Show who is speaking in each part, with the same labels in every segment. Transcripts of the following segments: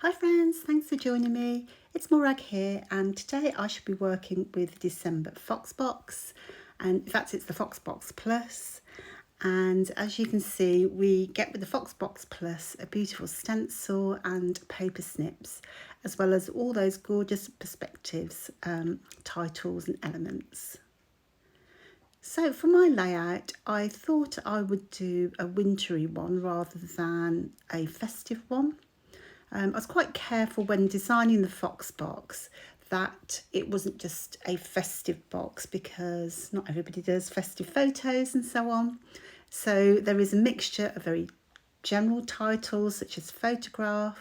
Speaker 1: Hi friends, thanks for joining me. It's Morag here, and today I shall be working with December Foxbox, and in fact it's the Foxbox Plus. And as you can see, we get with the Foxbox Plus a beautiful stencil and paper snips, as well as all those gorgeous perspectives, titles and elements. So for my layout, I thought I would do a wintry one rather than a festive one. I was quite careful when designing the Fox box that it wasn't just a festive box, because not everybody does festive photos and so on. So there is a mixture of very general titles such as photograph.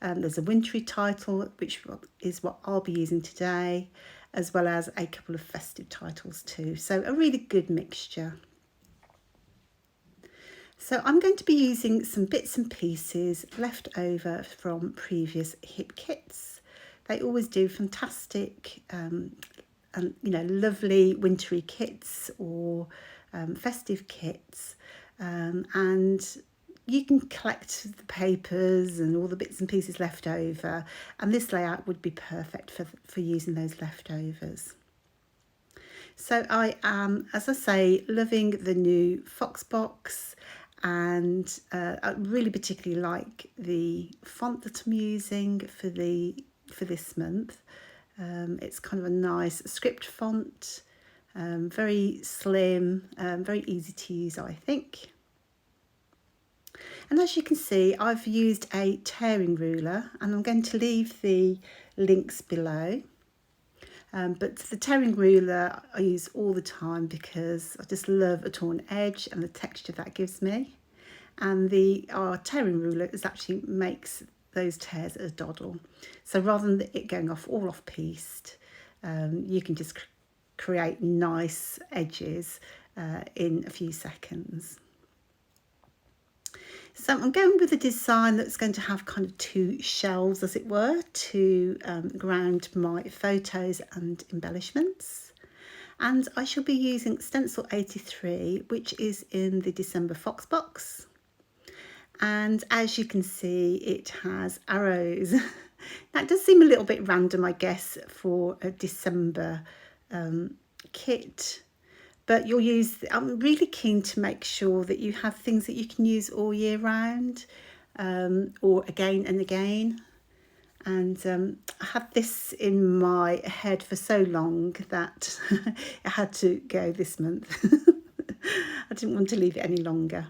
Speaker 1: There's a wintry title, which is what I'll be using today, as well as a couple of festive titles too. So a really good mixture. So I'm going to be using some bits and pieces left over from previous hip kits. They always do fantastic and lovely wintry kits or festive kits, and you can collect the papers and all the bits and pieces left over, and this layout would be perfect for using those leftovers. So I am, as I say, loving the new Foxbox, and I really particularly like the font that I'm using for this month. It's kind of a nice script font, very slim, very easy to use, I think. And as you can see, I've used a tearing ruler, and I'm going to leave the links below. But the tearing ruler I use all the time because I just love a torn edge and the texture that gives me. And our tearing ruler actually makes those tears a doddle. So rather than it going all off pieced, you can just create nice edges in a few seconds. So I'm going with a design that's going to have kind of two shelves, as it were, to ground my photos and embellishments. And I shall be using Stencil 83, which is in the December Foxbox. And as you can see, it has arrows. That does seem a little bit random, I guess, for a December kit. But I'm really keen to make sure that you have things that you can use all year round, or again and again. And I had this in my head for so long that it had to go this month. I didn't want to leave it any longer.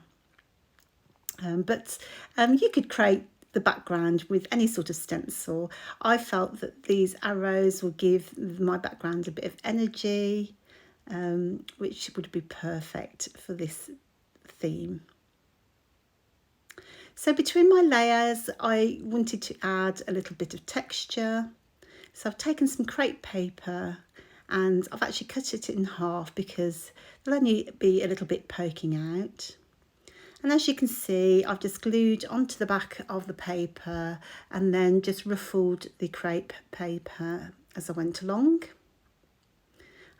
Speaker 1: But you could create the background with any sort of stencil. I felt that these arrows will give my background a bit of energy, which would be perfect for this theme. So between my layers, I wanted to add a little bit of texture. So I've taken some crepe paper and I've actually cut it in half because they'll only be a little bit poking out. And as you can see, I've just glued onto the back of the paper and then just ruffled the crepe paper as I went along.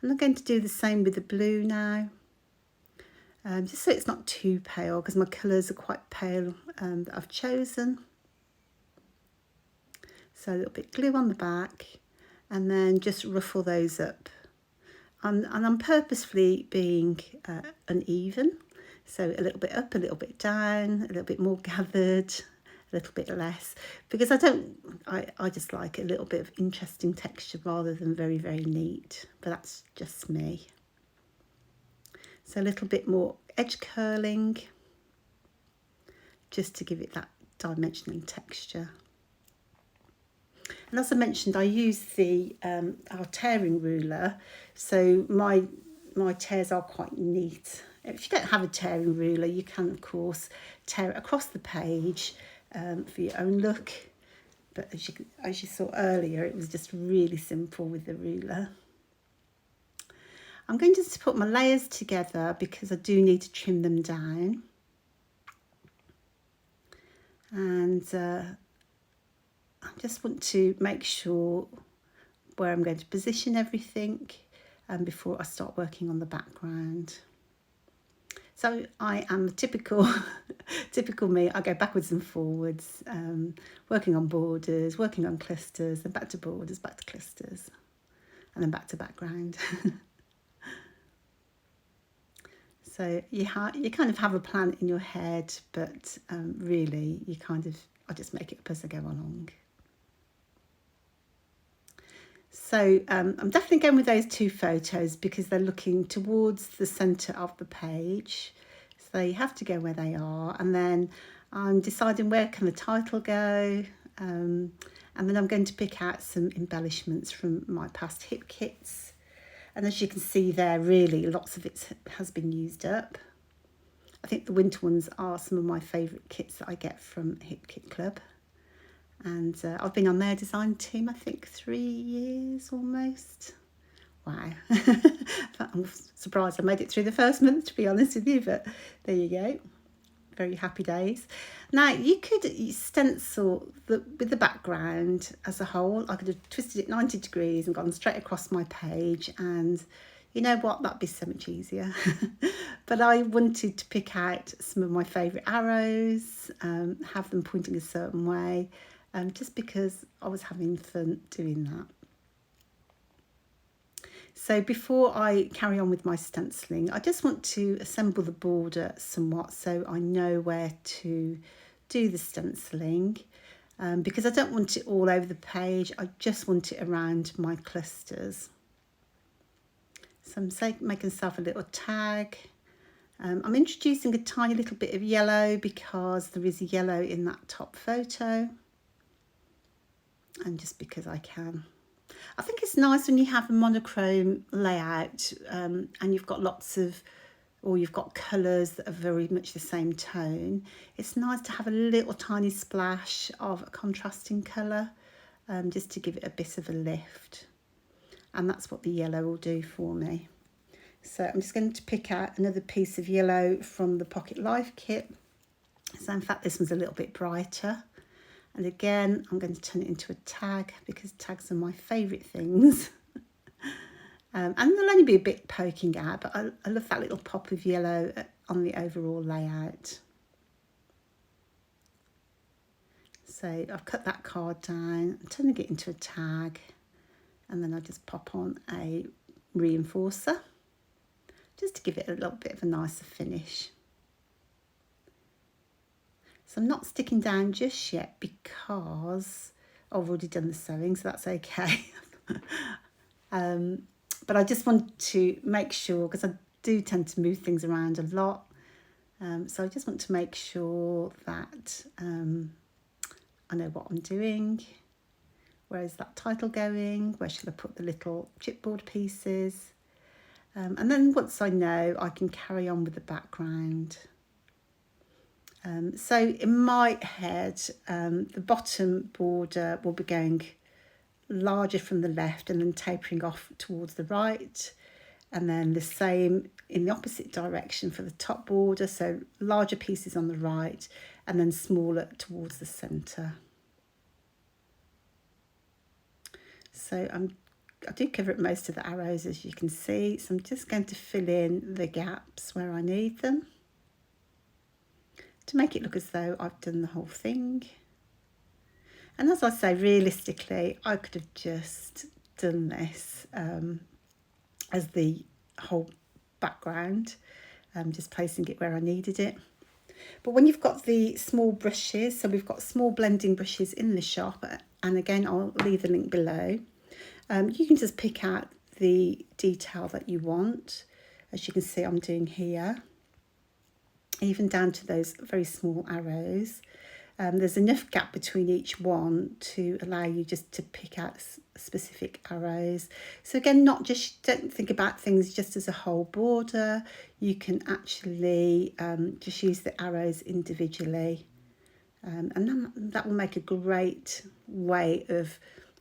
Speaker 1: And I'm going to do the same with the blue now, just so it's not too pale, because my colours are quite pale that I've chosen. So a little bit glue on the back and then just ruffle those up. And I'm purposefully being uneven. So a little bit up, a little bit down, a little bit more gathered, a little bit less, because I just like a little bit of interesting texture rather than very, very neat, but that's just me. So a little bit more edge curling, just to give it that dimension and texture. And as I mentioned, I use our tearing ruler, so my tears are quite neat. If you don't have a tearing ruler, you can of course tear it across the page for your own look. But as you saw earlier, it was just really simple with the ruler. I'm going to just put my layers together because I do need to trim them down. And I just want to make sure where I'm going to position everything before I start working on the background. So I am a typical, typical me. I go backwards and forwards, working on borders, working on clusters, then back to borders, back to clusters, and then back to background. So you kind of have a plan in your head, but really I just make it up as I go along. So I'm definitely going with those two photos because they're looking towards the centre of the page. So you have to go where they are, and then I'm deciding where can the title go, and then I'm going to pick out some embellishments from my past hip kits. And as you can see there, really lots of it has been used up. I think the winter ones are some of my favourite kits that I get from Hip Kit Club. And I've been on their design team, I think 3 years almost. Wow. I'm surprised I made it through the first month, to be honest with you, but there you go. Very happy days. Now, you could stencil with the background as a whole. I could have twisted it 90 degrees and gone straight across my page, and you know what, that'd be so much easier. But I wanted to pick out some of my favourite arrows, have them pointing a certain way, just because I was having fun doing that. So before I carry on with my stenciling, I just want to assemble the border somewhat so I know where to do the stenciling, because I don't want it all over the page. I just want it around my clusters. So I'm making myself a little tag. I'm introducing a tiny little bit of yellow because there is a yellow in that top photo, and just because I can. I think it's nice when you have a monochrome layout, and you've got you've got colours that are very much the same tone. It's nice to have a little tiny splash of a contrasting colour, just to give it a bit of a lift. And that's what the yellow will do for me. So I'm just going to pick out another piece of yellow from the Pocket Life kit. So in fact, this one's a little bit brighter. And again, I'm going to turn it into a tag because tags are my favourite things. And they'll only be a bit poking out, but I love that little pop of yellow on the overall layout. So I've cut that card down, I'm turning it into a tag, and then I just pop on a reinforcer just to give it a little bit of a nicer finish. So I'm not sticking down just yet because I've already done the sewing, so that's okay. But I just want to make sure, because I do tend to move things around a lot. So I just want to make sure that I know what I'm doing. Where is that title going? Where should I put the little chipboard pieces? And then once I know, I can carry on with the background. So in my head, the bottom border will be going larger from the left and then tapering off towards the right, and then the same in the opposite direction for the top border, so larger pieces on the right and then smaller towards the centre. So I do cover up most of the arrows, as you can see, so I'm just going to fill in the gaps where I need them to make it look as though I've done the whole thing. And as I say, realistically, I could have just done this as the whole background, just placing it where I needed it. But when you've got the small brushes, so we've got small blending brushes in the shop, and again, I'll leave the link below. You can just pick out the detail that you want, as you can see I'm doing here, even down to those very small arrows. There's enough gap between each one to allow you just to pick out specific arrows. So again, don't think about things just as a whole border. You can actually just use the arrows individually, and then that will make a great way of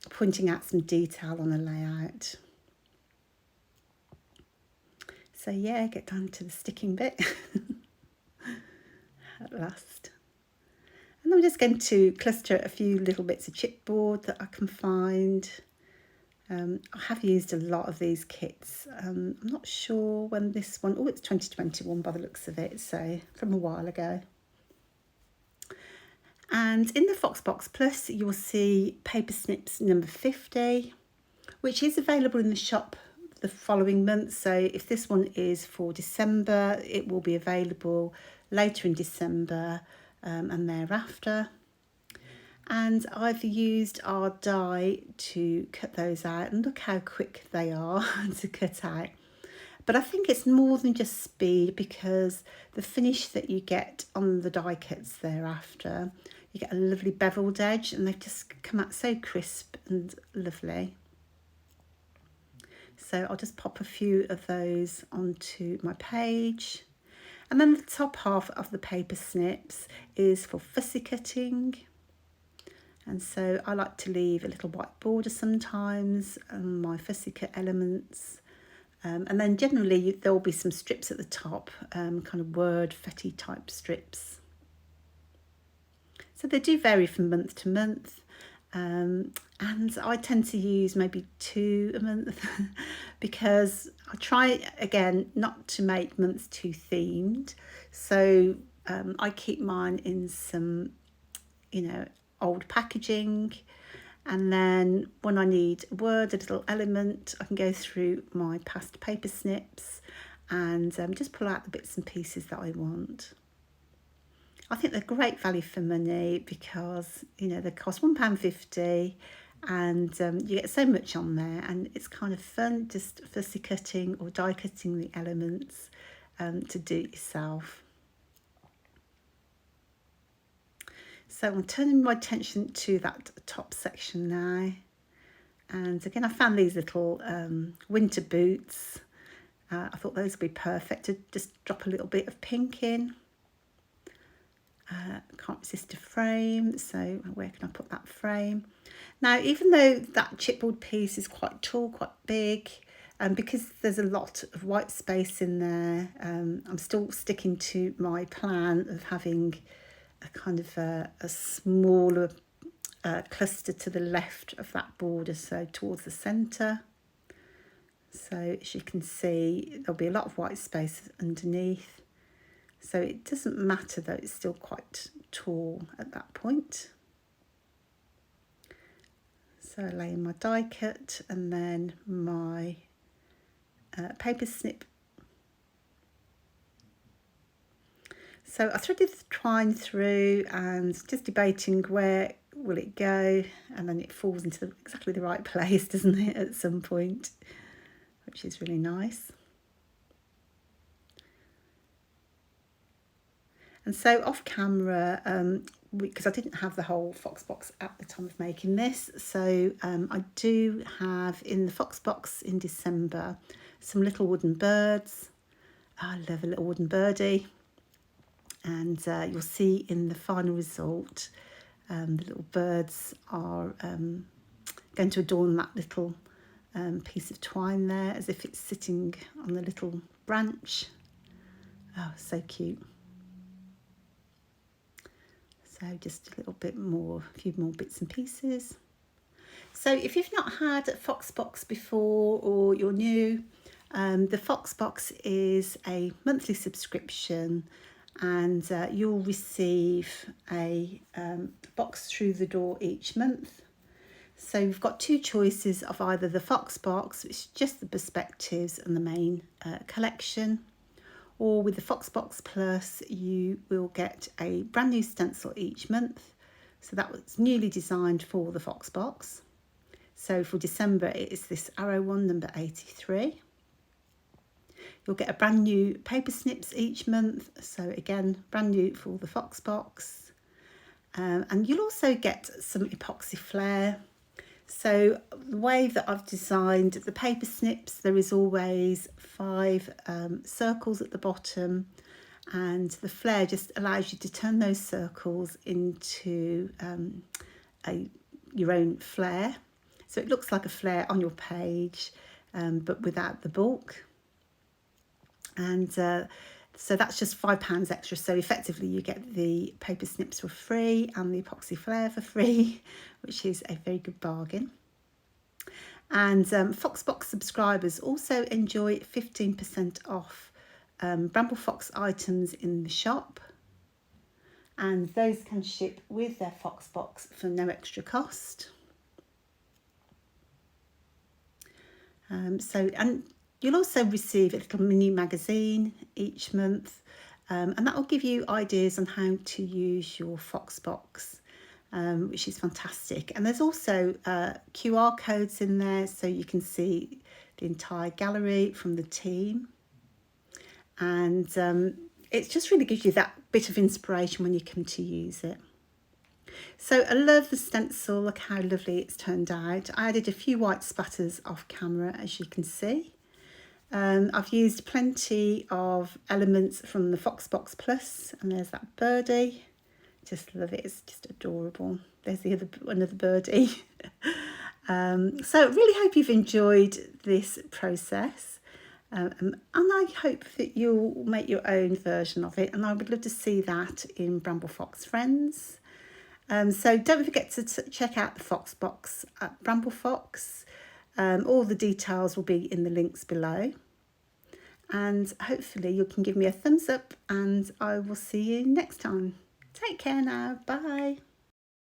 Speaker 1: pointing out some detail on a layout. So yeah, get down to the sticking bit at last. And I'm just going to cluster a few little bits of chipboard that I can find, I have used a lot of these kits. I'm not sure when this one, oh, it's 2021 by the looks of it, so from a while ago. And in the Foxbox Plus, you'll see Paper Snips number 50, which is available in the shop the following month. So if this one is for December, it will be available later in December and thereafter. And I've used our die to cut those out, and look how quick they are to cut out. But I think it's more than just speed, because the finish that you get on the die cuts thereafter, you get a lovely beveled edge, and they've just come out so crisp and lovely. So I'll just pop a few of those onto my page. And then the top half of the paper snips is for fussy cutting. And so I like to leave a little white border sometimes on my fussy cut elements. And then generally there will be some strips at the top, kind of word fetty type strips. So they do vary from month to month. And I tend to use maybe 2 a month because I try, again, not to make months too themed. So I keep mine in some, old packaging, and then when I need a word, a little element, I can go through my past paper snips and just pull out the bits and pieces that I want. I think they're great value for money because they cost £1.50 and you get so much on there, and it's kind of fun just fussy cutting or die cutting the elements to do it yourself. So I'm turning my attention to that top section now. And again, I found these little winter boots. I thought those would be perfect to just drop a little bit of pink in. Can't resist a frame, so where can I put that frame? Now, even though that chipboard piece is quite tall, quite big, because there's a lot of white space in there, I'm still sticking to my plan of having a kind of a smaller cluster to the left of that border, so towards the centre. So as you can see, there'll be a lot of white space underneath. So it doesn't matter though, it's still quite tall at that point. So I lay in my die cut and then my paper snip. So I threaded the twine through and just debating where will it go, and then it falls into exactly the right place, doesn't it, at some point, which is really nice. And so off camera, because I didn't have the whole Foxbox at the time of making this, so I do have in the Foxbox in December some little wooden birds. I love a little wooden birdie. And you'll see in the final result, the little birds are going to adorn that little piece of twine there, as if it's sitting on the little branch. Oh, so cute. So just a little bit more, a few more bits and pieces. So if you've not had a Foxbox before, or you're new, the Foxbox is a monthly subscription, and you'll receive a box through the door each month. So you've got 2 choices of either the Foxbox, which is just the Perspectives and the main collection, or with the Foxbox Plus you will get a brand new stencil each month. So that was newly designed for the Foxbox. So for December it is this arrow one, number 83. You'll get a brand new paper snips each month, so again, brand new for the Foxbox. And you'll also get some epoxy flair. So the way that I've designed the paper snips, there is always 5 circles at the bottom, and the flair just allows you to turn those circles into your own flair. So it looks like a flare on your page, but without the bulk. And so that's just £5 extra. So effectively you get the paper snips for free and the epoxy flare for free, which is a very good bargain. And Foxbox subscribers also enjoy 15% off Bramble Fox items in the shop. And those can ship with their Foxbox for no extra cost. And you'll also receive a little mini magazine each month, and that will give you ideas on how to use your Foxbox, which is fantastic. And there's also QR codes in there, so you can see the entire gallery from the team. And it just really gives you that bit of inspiration when you come to use it. So I love the stencil, look how lovely it's turned out. I added a few white spatters off camera, as you can see. I've used plenty of elements from the Foxbox Plus, and there's that birdie. Just love it, it's just adorable. There's another birdie. So really hope you've enjoyed this process. And I hope that you'll make your own version of it, and I would love to see that in Bramble Fox Friends. So don't forget to check out the Foxbox at Bramble Fox. All the details will be in the links below. And hopefully you can give me a thumbs up, and I will see you next time. Take care now. Bye.